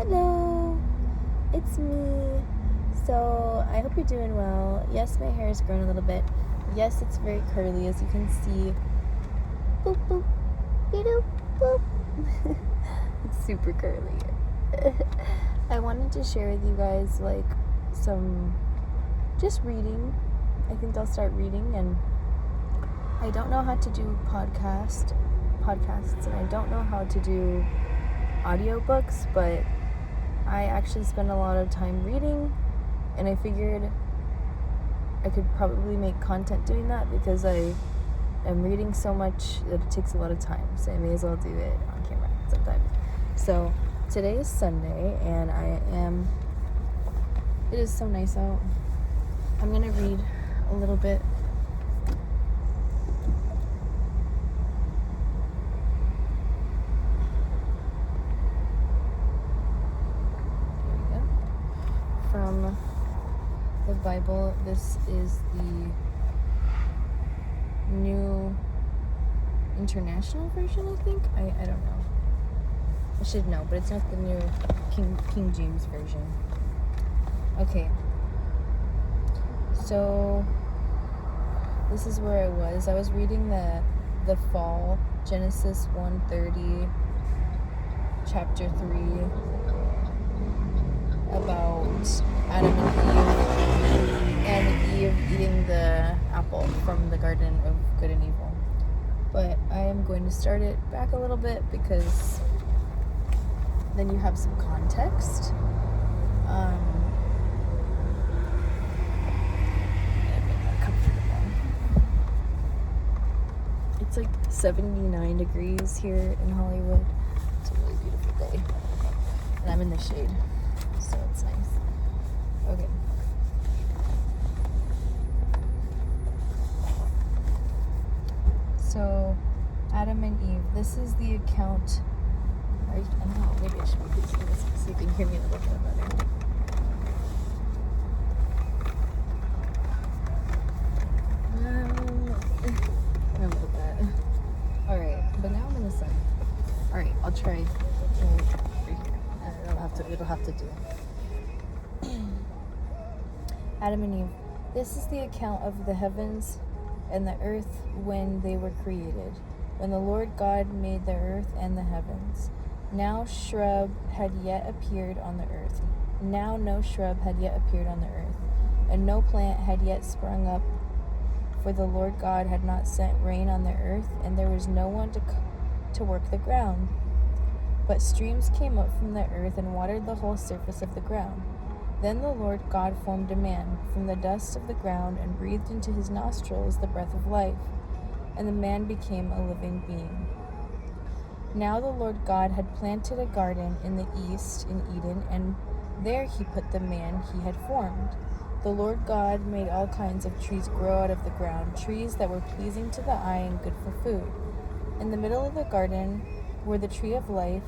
Hello, it's me. So I hope you're doing well. Yes, my hair is growing a little bit. Yes, it's very curly, as you can see. Boop boop, beep boop. It's super curly. I wanted to share with you guys some just reading. I think I'll start reading, and I don't know how to do podcasts, and I don't know how to do audiobooks, but I actually spend a lot of time reading, and I figured I could probably make content doing that because I am reading so much that it takes a lot of time, so I may as well do it on camera sometimes. So today is Sunday, and it is so nice out. I'm gonna read a little bit. From the Bible. This is the New International Version, I think. I don't know. I should know, but it's not the new King James Version. Okay. So this is where I was. I was reading the fall, Genesis 1:30, chapter 3. About Adam and Eve eating the apple from the Garden of Good and Evil. But I am going to start it back a little bit because then you have some context. It's like 79 degrees here in Hollywood. It's a really beautiful day. And I'm in the shade. So it's nice. Okay. So, Adam and Eve. This is the account. I don't know. Maybe I should be facing this so you can hear me a little bit better. A little bit. All right, but now I'm in the sun. All right, I'll try. It'll have to do. Adam and Eve. This is the account of the heavens and the earth when they were created, when the Lord God made the earth and the heavens. Now no shrub had yet appeared on the earth, and no plant had yet sprung up, for the Lord God had not sent rain on the earth, and there was no one to work the ground. But streams came up from the earth and watered the whole surface of the ground. Then the Lord God formed a man from the dust of the ground and breathed into his nostrils the breath of life, and the man became a living being. Now the Lord God had planted a garden in the east in Eden, and there he put the man he had formed. The Lord God made all kinds of trees grow out of the ground, trees that were pleasing to the eye and good for food. In the middle of the garden were the tree of life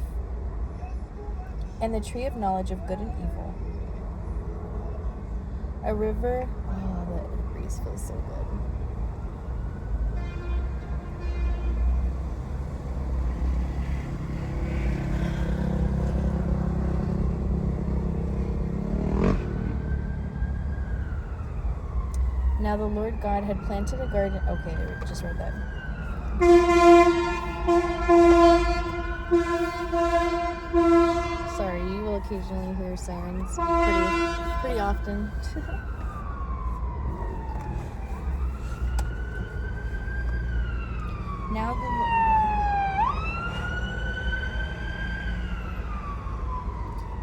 and the tree of knowledge of good and evil. A river, the breeze feels so good. Now the Lord God had planted a garden. Okay, I just read that. Sorry, you will occasionally hear sirens pretty often. Now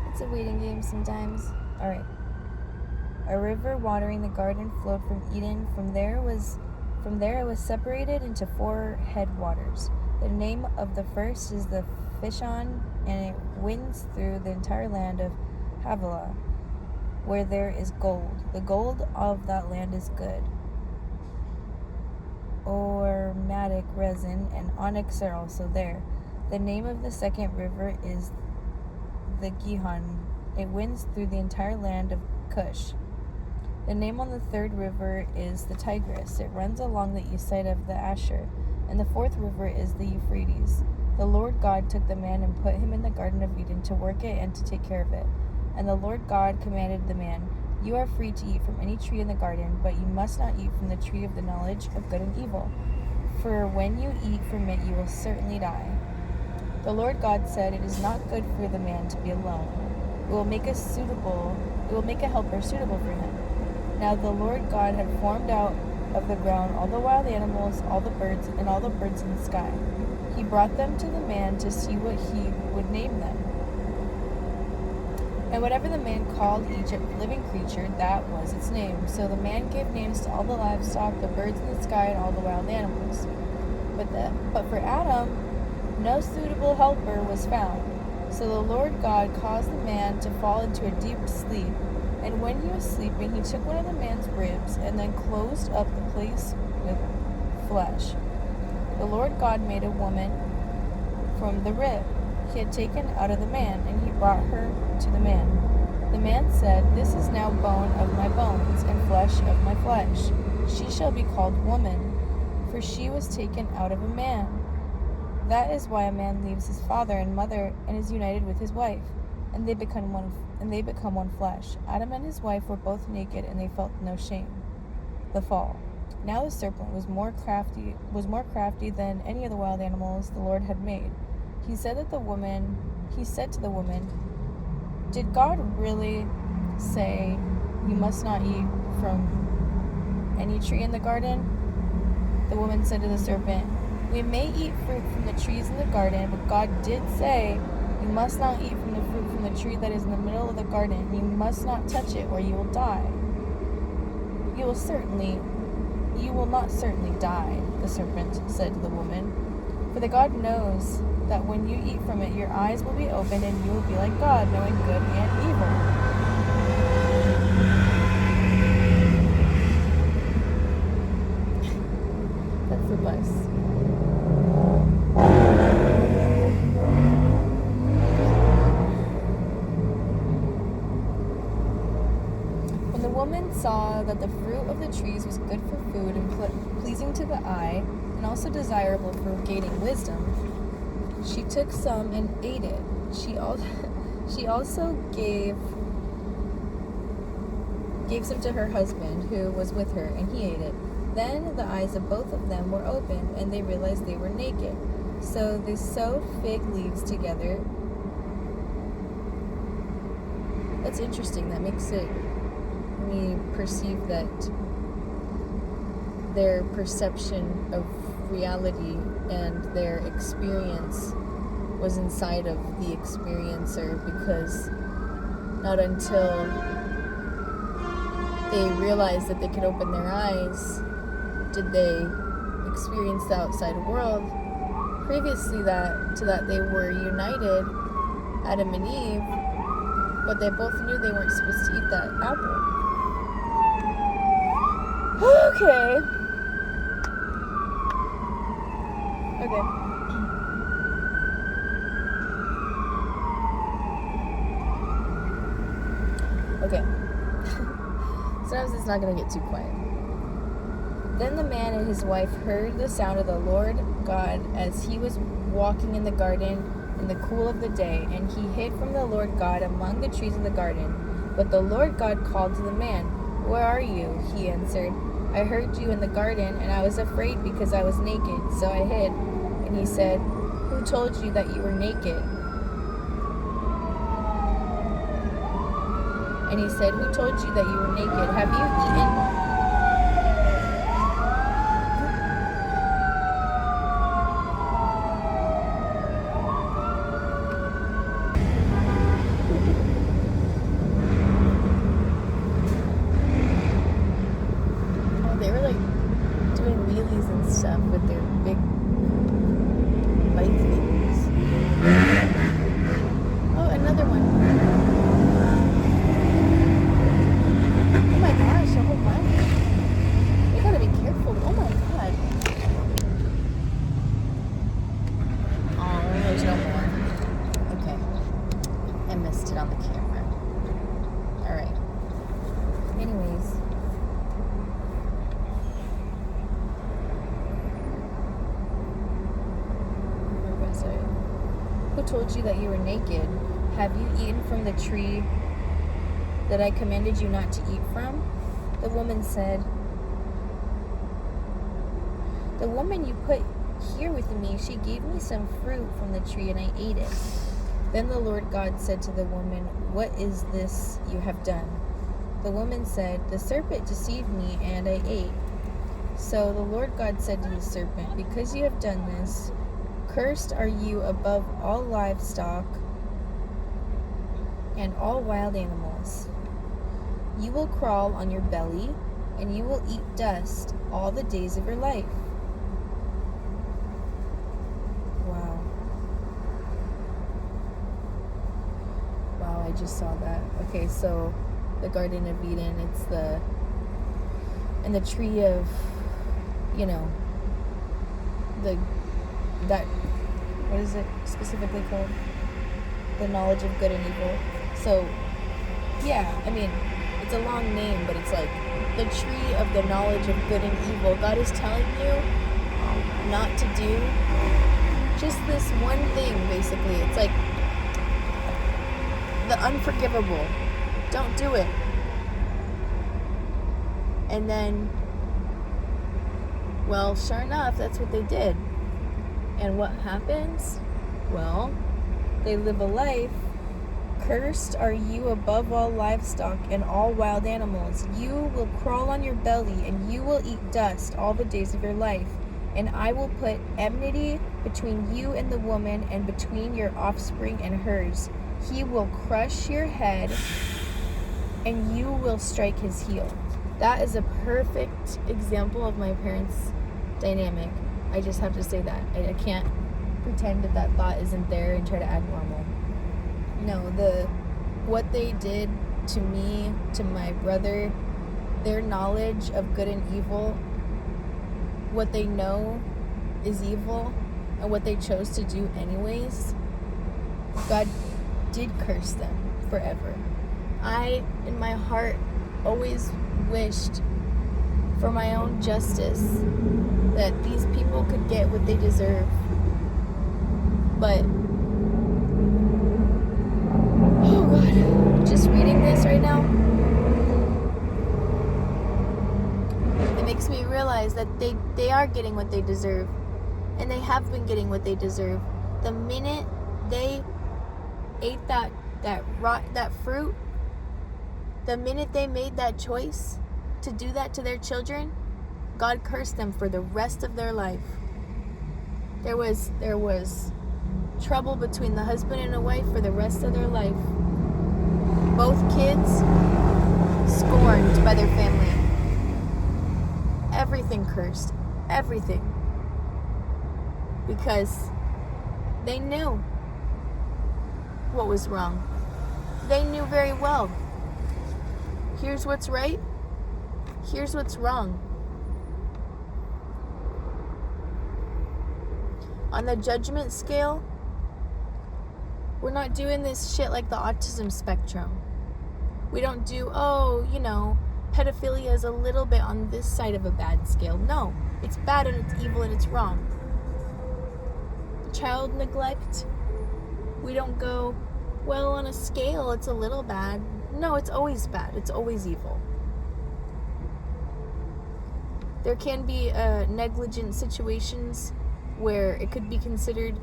it's a waiting game sometimes. All right. A river watering the garden flowed from Eden. From there it was separated into 4 headwaters. The name of the first is the Fishon, and it winds through the entire land of Havilah, where there is gold. The gold of that land is good. Aromatic resin and onyx are also there. The name of the second river is the Gihon. It winds through the entire land of Cush. The name on the third river is the Tigris. It runs along the east side of the Asher. And the fourth river is the Euphrates. The Lord God took the man and put him in the Garden of Eden to work it and to take care of it. And the Lord God commanded the man, "You are free to eat from any tree in the garden, but you must not eat from the tree of the knowledge of good and evil. For when you eat from it, you will certainly die." The Lord God said, "It is not good for the man to be alone. It will make a helper suitable for him." Now the Lord God had formed out of the ground all the wild animals, all the birds in the sky. He brought them to the man to see what he would name them. And whatever the man called each living creature, that was its name. So the man gave names to all the livestock, the birds in the sky, and all the wild animals. But for Adam, no suitable helper was found. So the Lord God caused the man to fall into a deep sleep. And when he was sleeping, he took one of the man's ribs and then closed up the place with flesh. The Lord God made a woman from the rib he had taken out of the man, and he brought her to the man. The man said, "This is now bone of my bones and flesh of my flesh. She shall be called woman, for she was taken out of a man." That is why a man leaves his father and mother and is united with his wife, and they become one flesh. Adam and his wife were both naked, and they felt no shame. The fall. Now the serpent was more crafty than any of the wild animals the Lord had made. He said to the woman, "Did God really say you must not eat from any tree in the garden?" The woman said to the serpent, "We may eat fruit from the trees in the garden, but God did say, 'You must not eat from the fruit from the tree that is in the middle of the garden. You must not touch it, or you will die.'" You will not certainly die," the serpent said to the woman. "For the God knows that when you eat from it, your eyes will be opened, and you will be like God, knowing good and evil." That's the bus. When the woman saw that the fruit of the trees was good for food and pleasing to the eye, and also desirable for gaining wisdom, she took some and ate it. She also gave some to her husband who was with her, and he ate it. Then the eyes of both of them were opened, and they realized they were naked. So they sewed fig leaves together. That's interesting. That makes me perceive that their perception of reality and their experience was inside of the experiencer, because not until they realized that they could open their eyes did they experience the outside world. Previously to that they were united, Adam and Eve, but they both knew they weren't supposed to eat that apple. Okay. Sometimes it's not going to get too quiet. Then the man and his wife heard the sound of the Lord God as he was walking in the garden in the cool of the day, and he hid from the Lord God among the trees in the garden. But the Lord God called to the man, "Where are you?" He answered, "I heard you in the garden, and I was afraid because I was naked, so I hid." And he said, "Who told you that you were naked?" And he said, "Who told you that you were naked? Have you eaten?" They were like doing wheelies and stuff with their big bike things. Oh, another one. Oh my gosh, a whole bunch. You gotta be careful. Oh my god. Oh, there's no more. Okay. I missed it on the camera. Alright. Anyways. Where was I? told you that you were naked? Have you eaten from the tree that I commanded you not to eat from?" The woman said, "The woman you put here with me, she gave me some fruit from the tree and I ate it." Then the Lord God said to the woman, "What is this you have done?" The woman said, "The serpent deceived me and I ate." So the Lord God said to the serpent, "Because you have done this, cursed are you above all livestock and all wild animals. You will crawl on your belly, and you will eat dust all the days of your life." Wow. Wow, I just saw that. Okay, so the Garden of Eden, it's and the tree of, what is it specifically called? The knowledge of good and evil. So, yeah, I mean, it's a long name, but it's like the tree of the knowledge of good and evil. God is telling you not to do just this one thing, basically. It's like the unforgivable. Don't do it. And then, well, sure enough, that's what they did. And what happens? Well, they live a life. Cursed are you above all livestock and all wild animals. You will crawl on your belly, and you will eat dust all the days of your life. And I will put enmity between you and the woman, and between your offspring and hers. He will crush your head, and you will strike his heel. That is a perfect example of my parents' dynamic. I just have to say that. I can't pretend that thought isn't there and try to act normal. No, what they did to me, to my brother, their knowledge of good and evil, what they know is evil, and what they chose to do anyways, God did curse them forever. I, in my heart, always wished for my own justice that these people could get what they deserve. But oh God, just reading this right now, it makes me realize that they are getting what they deserve, and they have been getting what they deserve. The minute they ate that fruit, the minute they made that choice to do that to their children, God cursed them for the rest of their life. There was trouble between the husband and a wife for the rest of their life. Both kids scorned by their family. Everything cursed. Everything. Because they knew what was wrong. They knew very well. Here's what's right. Here's what's wrong. On the judgment scale, we're not doing this shit like the autism spectrum. We don't do, pedophilia is a little bit on this side of a bad scale. No, it's bad and it's evil and it's wrong. Child neglect, we don't go, well, on a scale, it's a little bad. No, it's always bad. It's always evil. There can be negligent situations where it could be considered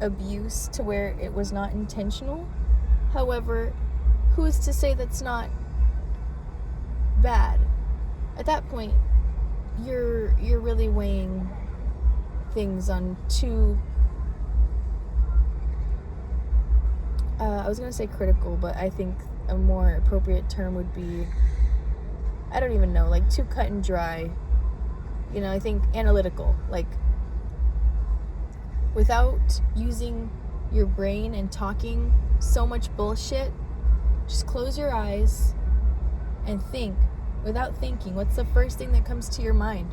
abuse to where it was not intentional. However, who is to say that's not bad? At that point, you're really weighing things on two. I was gonna say critical, but I think a more appropriate term would be, I don't even know, like too cut and dry. I think analytical, like without using your brain and talking so much bullshit, just close your eyes and think. Without thinking, what's the first thing that comes to your mind?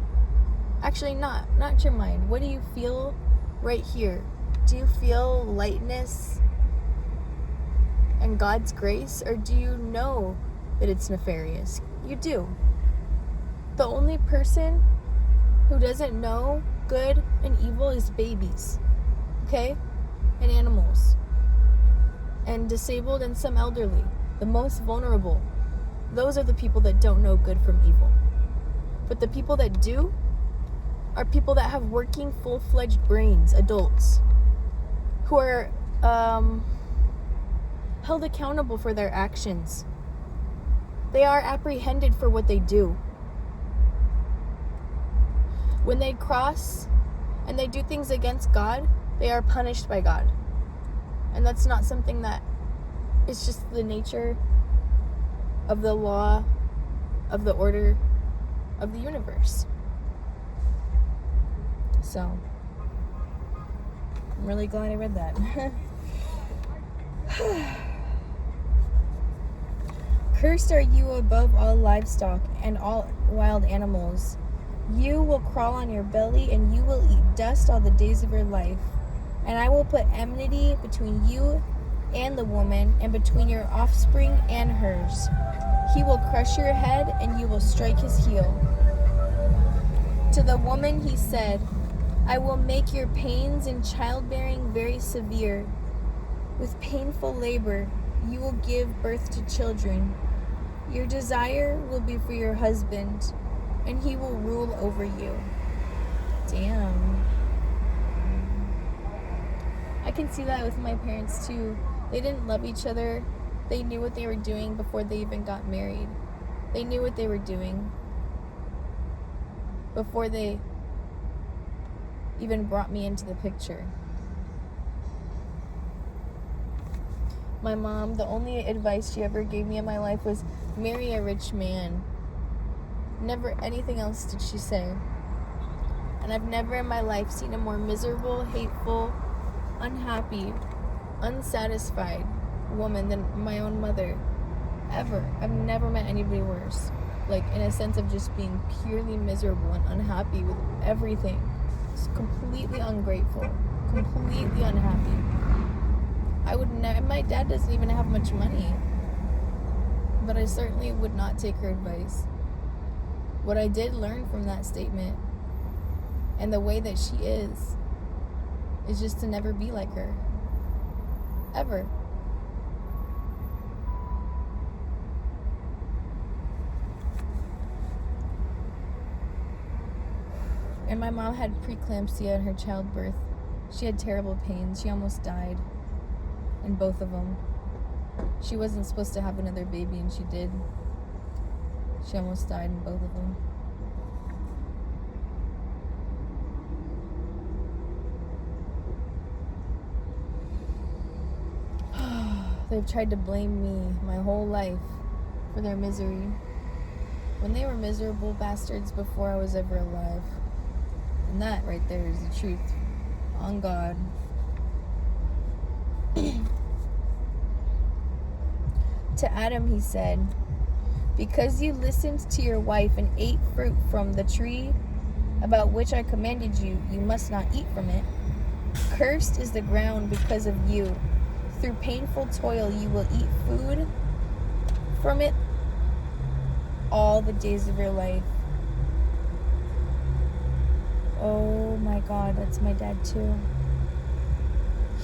Actually, not your mind. What do you feel right here? Do you feel lightness and God's grace, or do you know that it's nefarious? You do. The only person who doesn't know good and evil is babies, okay? And animals. and disabled and some elderly, the most vulnerable. Those are the people that don't know good from evil. But the people that do are people that have working, full-fledged brains, adults, who are held accountable for their actions. They are apprehended for what they do. When they cross and they do things against God, they are punished by God. And that's not something that is just the nature of the law, of the order of the universe. So, I'm really glad I read that. Cursed are you above all livestock and all wild animals. You will crawl on your belly, and you will eat dust all the days of your life. And I will put enmity between you and the woman, and between your offspring and hers. He will crush your head, and you will strike his heel. To the woman he said, I will make your pains in childbearing very severe. With painful labor, you will give birth to children. Your desire will be for your husband, and he will rule over you. Damn. I can see that with my parents too. They didn't love each other. They knew what they were doing before they even got married. They knew what they were doing before they even brought me into the picture. My mom, the only advice she ever gave me in my life was marry a rich man. Never anything else did she say. And I've never in my life seen a more miserable, hateful, unhappy, unsatisfied woman than my own mother. Ever. I've never met anybody worse. Like, in a sense of just being purely miserable and unhappy with everything. Just completely ungrateful. Completely unhappy. I would never. My dad doesn't even have much money. But I certainly would not take her advice. What I did learn from that statement and the way that she is just to never be like her. Ever. And my mom had preeclampsia in her childbirth. She had terrible pains. She almost died in both of them. She wasn't supposed to have another baby, and she did. She almost died in both of them. They've tried to blame me my whole life for their misery, when they were miserable bastards before I was ever alive. And that right there is the truth. On God. To Adam he said, because you listened to your wife and ate fruit from the tree about which I commanded you, you must not eat from it. Cursed is the ground because of you. Through painful toil you will eat food from it all the days of your life. Oh my God, that's my dad too.